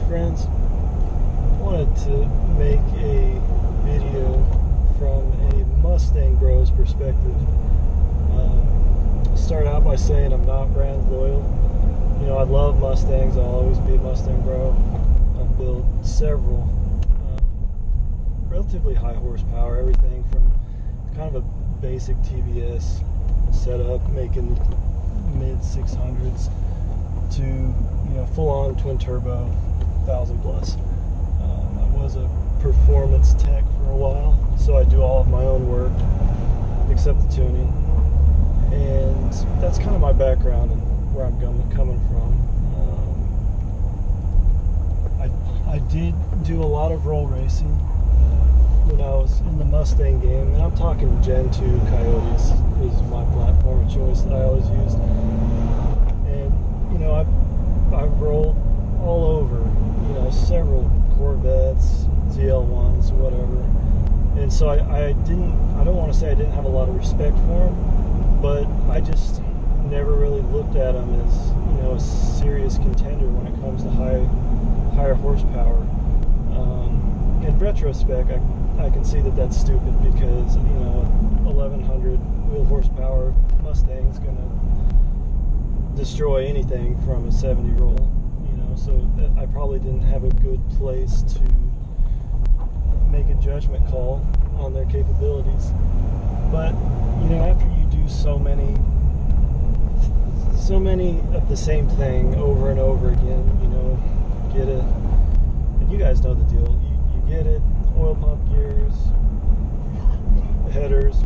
friends. I wanted to make a video from a Mustang bro's perspective. Start out by saying I'm not brand loyal. You know, I love Mustangs. I'll always be a Mustang bro. I've built several relatively high horsepower, everything from kind of a basic TVS setup, making mid 600s to, you know, full-on twin turbo 1000 plus. I was a performance tech for a while, so I do all of my own work except the tuning, and that's kind of my background and where I'm coming from. I did do a lot of roll racing when I was in the Mustang game, and I'm talking Gen 2 Coyotes is my platform of choice that I always used. And you know, I've rolled all over, you know, several Corvettes, ZL1s, whatever. And so I don't want to say I didn't have a lot of respect for them, but I just never really looked at them as, you know, a serious contender when it comes to higher horsepower. In retrospect, I can see that that's stupid because, you know, 1100 wheel horsepower Mustang's gonna destroy anything from a 70 roll, you know, so I probably didn't have a good place to make a judgment call on their capabilities. But, you know, after you do so many of the same thing over and over again, you know, get it, and you guys know the deal, you get it, oil pump gears, headers,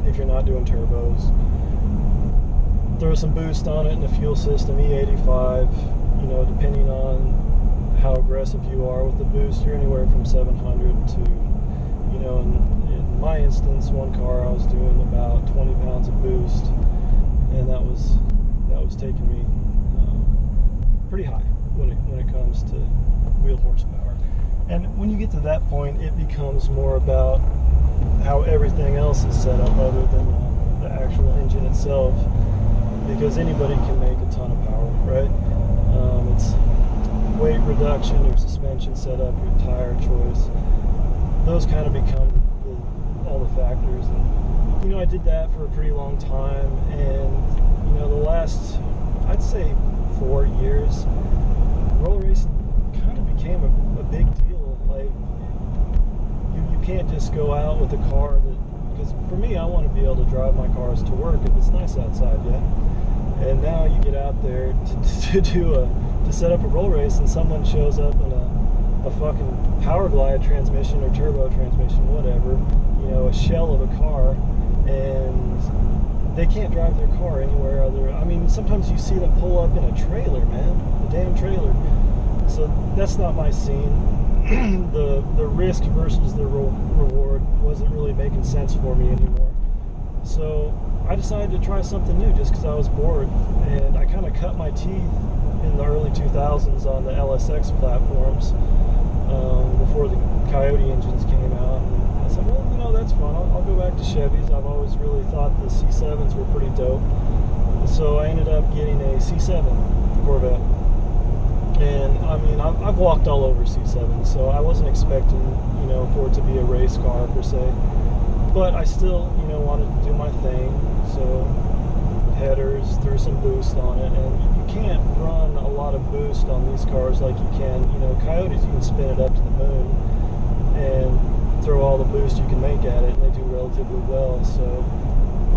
if you're not doing turbos, throw some boost on it in the fuel system, E85, you know, depending on how aggressive you are with the boost, you're anywhere from 700 to, you know, in my instance, one car I was doing about 20 pounds of boost, and that was taking me pretty high when it comes to wheel horsepower. And when you get to that point, it becomes more about how everything else is set up other than the actual engine itself, because anybody can make a ton of power, right? It's weight reduction, your suspension setup, your tire choice, those kind of become all the factors. And, you know, I did that for a pretty long time, and, you know, the last, I'd say 4 years, roll racing kind of became a big deal. Like, you can't just go out with a car that, because for me, I want to be able to drive my cars to work if it's nice outside, yeah? And now you get out there to set up a roll race, and someone shows up in a fucking power glide transmission or turbo transmission, whatever, you know, a shell of a car, and they can't drive their car anywhere other. I mean, sometimes you see them pull up in a trailer, man, a damn trailer. So that's not my scene. The risk versus the reward wasn't really making sense for me anymore. So I decided to try something new just because I was bored, and I kind of cut my teeth in the early 2000s on the LSX platforms before the Coyote engines came out. And I said, well, you know, that's fun. I'll go back to Chevys. I've always really thought the C7s were pretty dope. So I ended up getting a C7 Corvette. And I mean, I've walked all over C7, so I wasn't expecting, you know, for it to be a race car per se. But I still, you know, wanted to do my thing. So headers, threw some boost on it, and you can't run a lot of boost on these cars like you can, you know, Coyotes. You can spin it up to the moon and throw all the boost you can make at it, and they do relatively well. So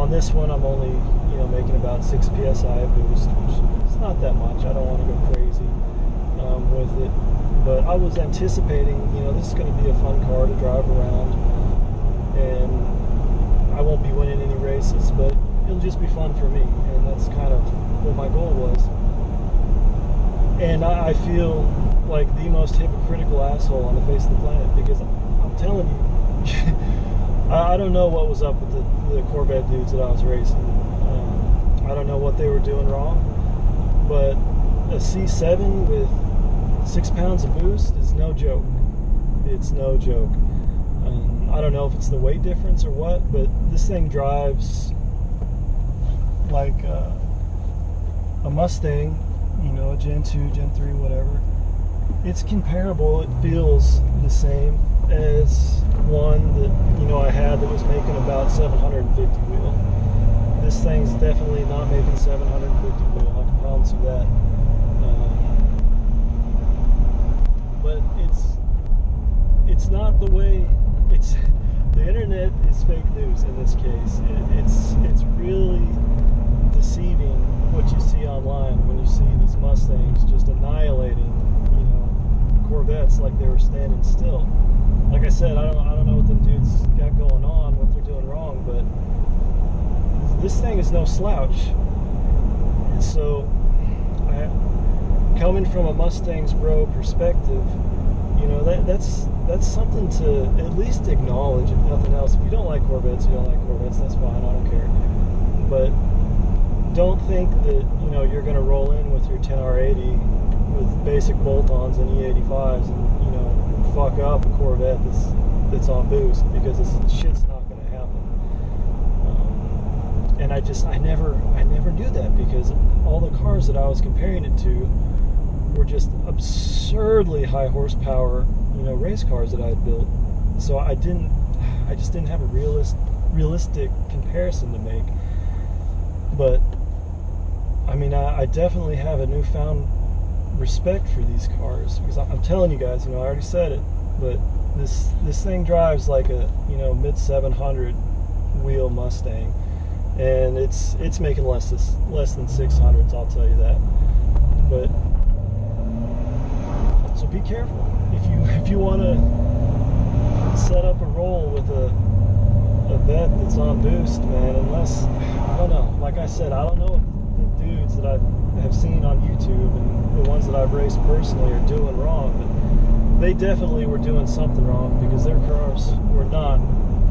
on this one, I'm only, you know, making about 6 psi of boost, which is not that much. I don't want to go crazy with it, but I was anticipating, you know, this is going to be a fun car to drive around, and I won't be winning any races, but it'll just be fun for me, and that's kind of what my goal was. And I feel like the most hypocritical asshole on the face of the planet, because I'm telling you, I don't know what was up with the Corvette dudes that I was racing. I don't know what they were doing wrong, but a C7 with 6 pounds of boost is no joke. It's no joke. I don't know if it's the weight difference or what, but this thing drives like a Mustang, you know, a Gen 2, Gen 3, whatever, it's comparable. It feels the same as one that, you know, I had that was making about 750 wheel. This thing's definitely not making 750 wheel. I can promise you that. But it's not the way. It's the internet is fake news in this case. It's really deceiving what you see online when you see these Mustangs just annihilating, you know, Corvettes like they were standing still. Like I said, I don't know what them dudes got going on, what they're doing wrong, but this thing is no slouch. So, coming from a Mustang's bro perspective, you know, that's something to at least acknowledge, if nothing else. If you don't like Corvettes, you don't like Corvettes, that's fine, I don't care. But don't think that, you know, you're going to roll in with your 10R80 with basic bolt-ons and E85s and, you know, fuck up a Corvette that's on boost, because this shit's not going to happen. And I never knew that, because all the cars that I was comparing it to were just absurdly high horsepower, you know, race cars that I had built. So I just didn't have a realistic comparison to make. But I mean, I definitely have a newfound respect for these cars, because I'm telling you guys, you know, I already said it, but this thing drives like a, you know, mid 700 wheel Mustang, and it's making less than 600s, I'll tell you that. But so be careful if you want to set up a roll with a vet that's on boost, man. Unless, I don't know, like I said, I don't know if the dudes that I have seen on YouTube and the ones that I've raced personally are doing wrong, but they definitely were doing something wrong, because their cars were not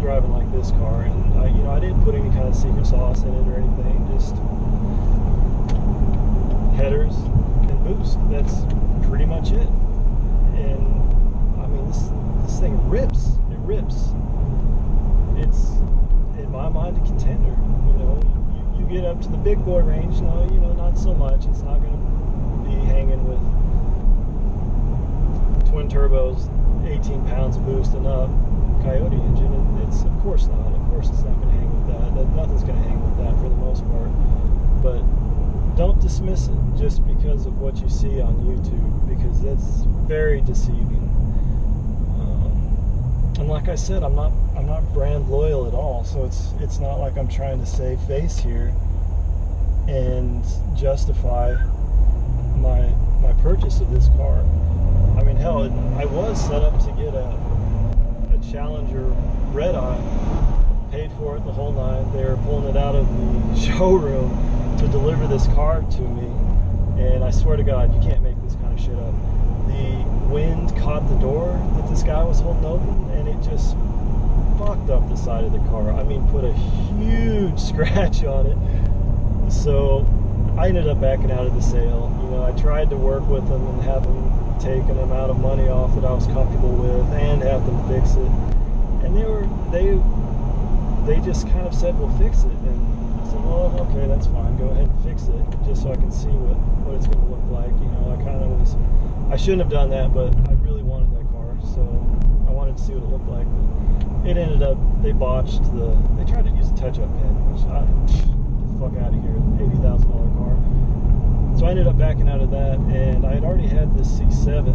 driving like this car. And I didn't put any kind of secret sauce in it or anything, just headers and boost. That's pretty much it. And I mean, this thing rips. It rips. It's, in my mind, a contender. You know, you get up to the big boy range, no, you know, not so much. It's not going to be hanging with twin turbos, 18 pounds of boost and up, coyote engine. It's, of course not. Of course it's not going to hang with that. Nothing's going to hang with that for the most part. But don't dismiss it just because of what you see on YouTube, because it's very deceiving. And like I said, I'm not brand loyal at all, so it's not like I'm trying to save face here and justify my purchase of this car. I mean, hell, I was set up to get a Challenger red eye, paid for it the whole nine. They were pulling it out of the showroom to deliver this car to me, and I swear to God, you can't make this kind of shit up. The wind caught the door that this guy was holding open, and it just fucked up the side of the car. I mean, put a huge scratch on it. So I ended up backing out of the sale. You know, I tried to work with them and have them take an amount of money off that I was comfortable with, and have them fix it. And they just kind of said, "We'll fix it." And I said, "Well, okay, that's fine. Go ahead and fix it, just so I can see what it's going to look like." You know, I shouldn't have done that, but I really wanted that car, so I wanted to see what it looked like. But it ended up, they tried to use a touch-up pin, which get the fuck out of here, $80,000 car. So I ended up backing out of that, and I had already had this C7,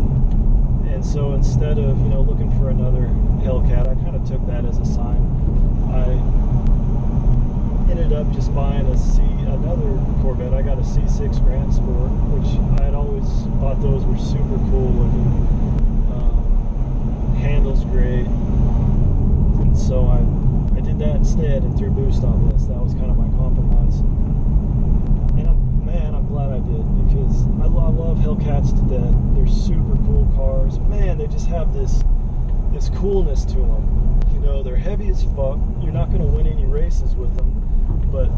and so instead of, you know, looking for another Hellcat, I kind of took that as a sign. I ended up just buying another Corvette. I got a C6 Grand Sport, which I had always thought those were super cool looking. Handles great, and so I did that instead and threw boost on this. That was kind of my compromise. And I'm glad I did, because I love Hellcats to death. They're super cool cars. Man, they just have this coolness to them. You know, they're heavy as fuck. You're not going to win any races with them, but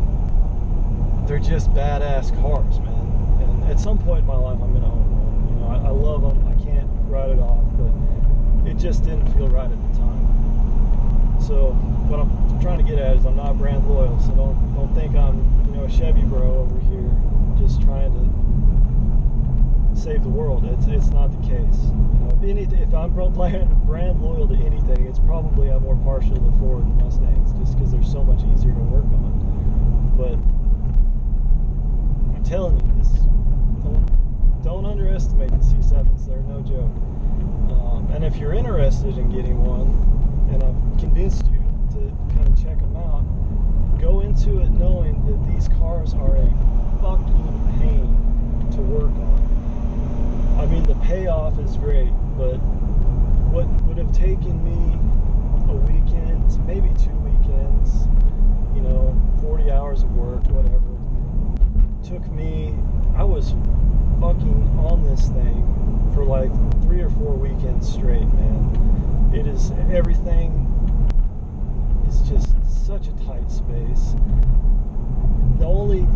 they're just badass cars, man. And at some point in my life, I'm going to own one. You know, I love them. I can't write it off, but it just didn't feel right at the time. So what I'm trying to get at is I'm not brand loyal, so don't think I'm, you know, a Chevy bro over here just trying to save the world. It's not the case. If I'm brand loyal to anything, it's probably I'm more partial to Ford Mustangs, just because they're so much easier to work on. But I'm telling you, don't underestimate the C7s. They're no joke. And if you're interested in getting one, and I've convinced you to kind of check them out, go into it knowing that these cars are a fucking pain to work on. I mean, the payoff is great, but what would have taken me a weekend, maybe 2 weekends, 40 hours of work, whatever, took me, I was fucking on this thing for like 3 or 4 weekends straight, man. It is, everything is just such a tight space. The only,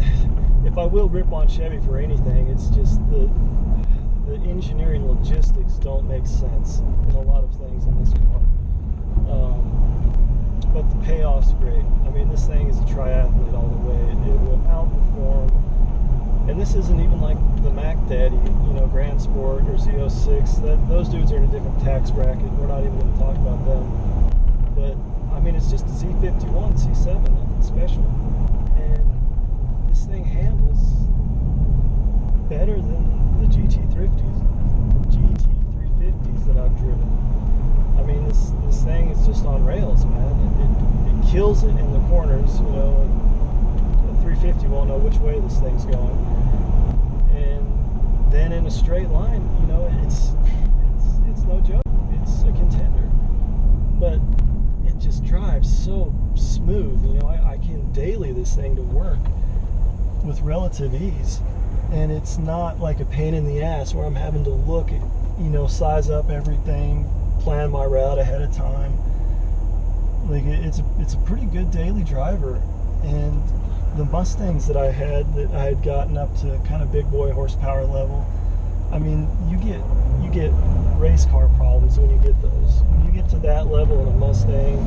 if I will rip on Chevy for anything, it's just the engineering logistics don't make sense in a lot of things in this car. But the payoff's great. I mean, this thing is a triathlete all the way. It will outperform. And this isn't even like the Mac Daddy, Grand Sport or Z06. Those dudes are in a different tax bracket. We're not even going to talk about them. But I mean, it's just a Z51, C7, nothing special. And this thing handles better than the GT350s that I've driven. I mean, this thing is just on rails, man. It kills it in the corners. A 350 won't know which way this thing's going. And then in a straight line, it's no joke. It's a contender. But it just drives so smooth. I can daily this thing to work with relative ease. And it's not like a pain in the ass where I'm having to look at, size up everything, plan my route ahead of time. Like, it's a pretty good daily driver. And the Mustangs that I had gotten up to kind of big boy horsepower level, I mean, you get race car problems when you get those. When you get to that level in a Mustang,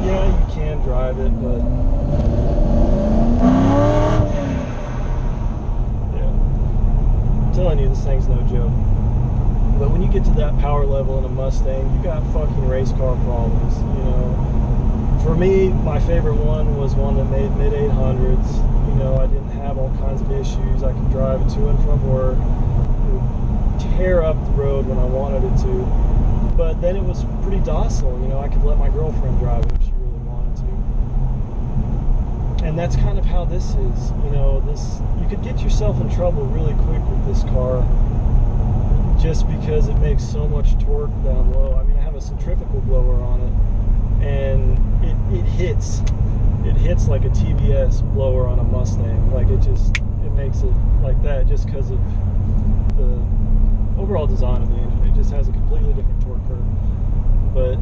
yeah, you can drive it, but I'm telling you, this thing's no joke. But when you get to that power level in a Mustang, you got fucking race car problems, For me, my favorite one was one that made mid-800s. I didn't have all kinds of issues. I could drive it to and from work. It would tear up the road when I wanted it to. But then it was pretty docile. I could let my girlfriend drive it if she really wanted to. And that's kind of how this is. You could get yourself in trouble really quick with this car just because it makes so much torque down low. I mean, I have a centrifugal blower on it, and it hits like a TBS blower on a Mustang. Like, it makes it like that just because of the overall design of the engine. It just has a completely different torque curve. But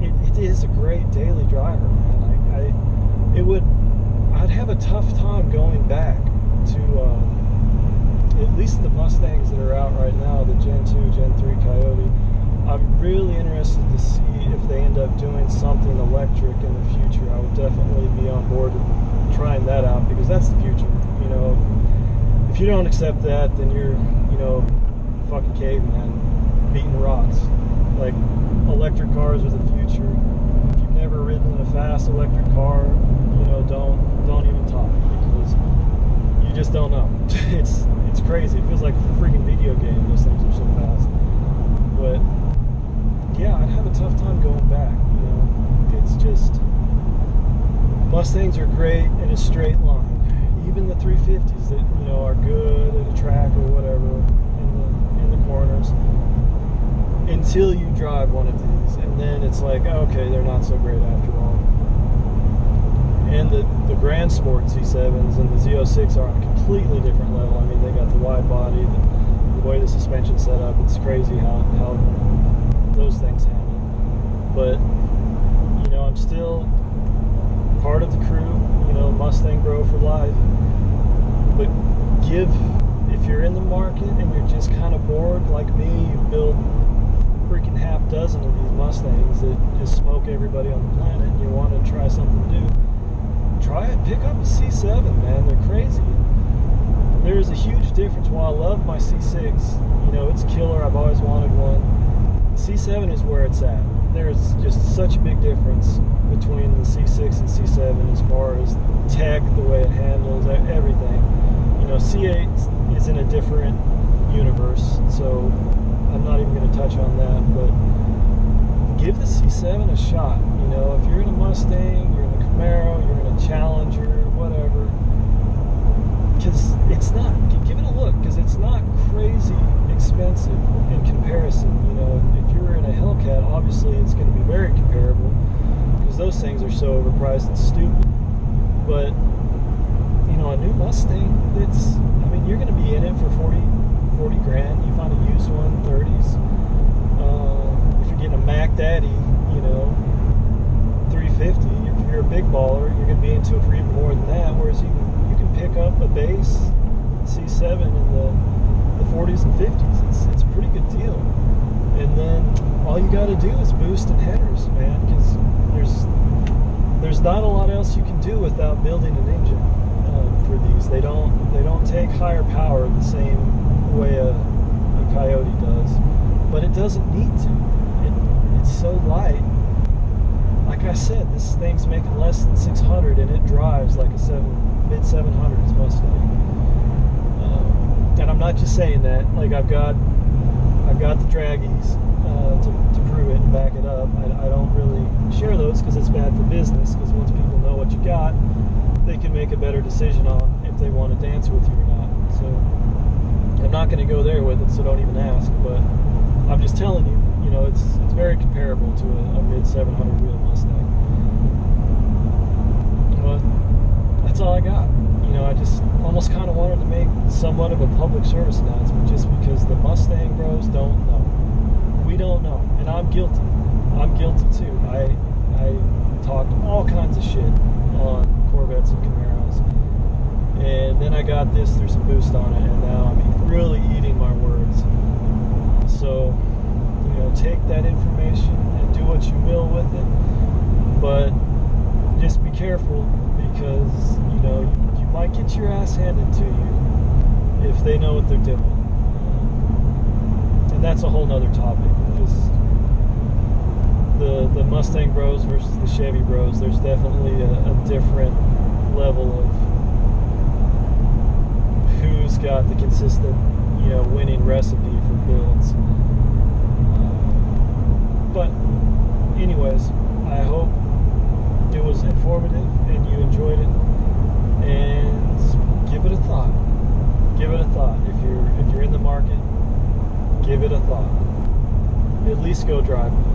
it is a great daily driver, man. I'd have a tough time going back to at least the Mustangs that are out right now, the Gen 2, Gen 3 Coyote. I'm really interested to see if they end up doing something electric in the future. I would definitely be on board with trying that out, because that's the future. If you don't accept that, then you're, fucking caveman beating rocks. Like, electric cars are the future. If you've never ridden in a fast electric car, don't even talk, because you just don't know. It's crazy. It feels like a freaking video game. Those things are so fast. But yeah, I'd have a tough time going back. It's just, Mustangs are great in a straight line. Even the 350s that are good at a track or whatever in the corners, until you drive one of these, and then it's like, okay, they're not so great after all. And the Grand Sport C7s and the Z06 are on a completely different level. I mean, they got the wide body, the way the suspension's set up. It's crazy how those things handle. But I'm still part of the crew. Mustang bro for life. But if you're in the market and you're just kind of bored like me, you've built freaking half dozen of these Mustangs that just smoke everybody on the planet, and you want to try something new, try it. Pick up a C7, man. They're crazy. there's a huge difference. While I love my C6, you know, it's killer. I've always wanted one. C7 is where it's at. There's just such a big difference between the C6 and C7 as far as tech, the way it handles everything. You know, C8 is in a different universe, so I'm not even going to touch on that, but give the C7 a shot. You know, if you're in a Mustang, you're in a Camaro, you're in a Challenger, whatever, because it's not, give it a look, because it's not crazy expensive in comparison. You know, if you're in a Hellcat, obviously it's going to be very comparable, because those things are so overpriced and stupid. But, you know, a new Mustang, it's, I mean, you're going to be in it for 40 grand. You find a used one, 30s. If you're getting a Mac Daddy, you know, 350, if you're a big baller, you're going to be into it for even more than that. Whereas you can pick up a base C7 in the 40s and 50s. It's a pretty good deal. And then all you got to do is boost and headers, man, because there's not a lot else you can do without building an engine for these. They don't take higher power the same way a Coyote does, but it doesn't need to. It's so light. Like I said, this thing's making less than 600, and it drives like a mid-700s Mustang. And I'm not just saying that. Like I've got the draggies to prove it and back it up. I don't really share those because it's bad for business. Because once people know what you got, they can make a better decision on if they want to dance with you or not. So I'm not going to go there with it, so don't even ask. But I'm just telling you, you know, it's very comparable to a mid-700 wheel Mustang. But that's all I got. You know, I just almost kind of wanted to make somewhat of a public service announcement, just because the Mustang bros don't know. We don't know, and I'm guilty. I'm guilty too. I talked all kinds of shit on Corvettes and Camaros, and then I got this through some boost on it, and now I'm really eating my words. So, you know, take that information and do what you will with it, but just be careful, because, you know, you might get your ass handed to you if they know what they're doing. And that's a whole nother topic, because the Mustang bros versus the Chevy bros, there's definitely a different level of who's got the consistent, you know, winning recipe for builds. But anyways, I hope it was informative and you enjoyed it, and give it a thought. Give it a thought. If you're in the market, give it a thought. At least go drive it.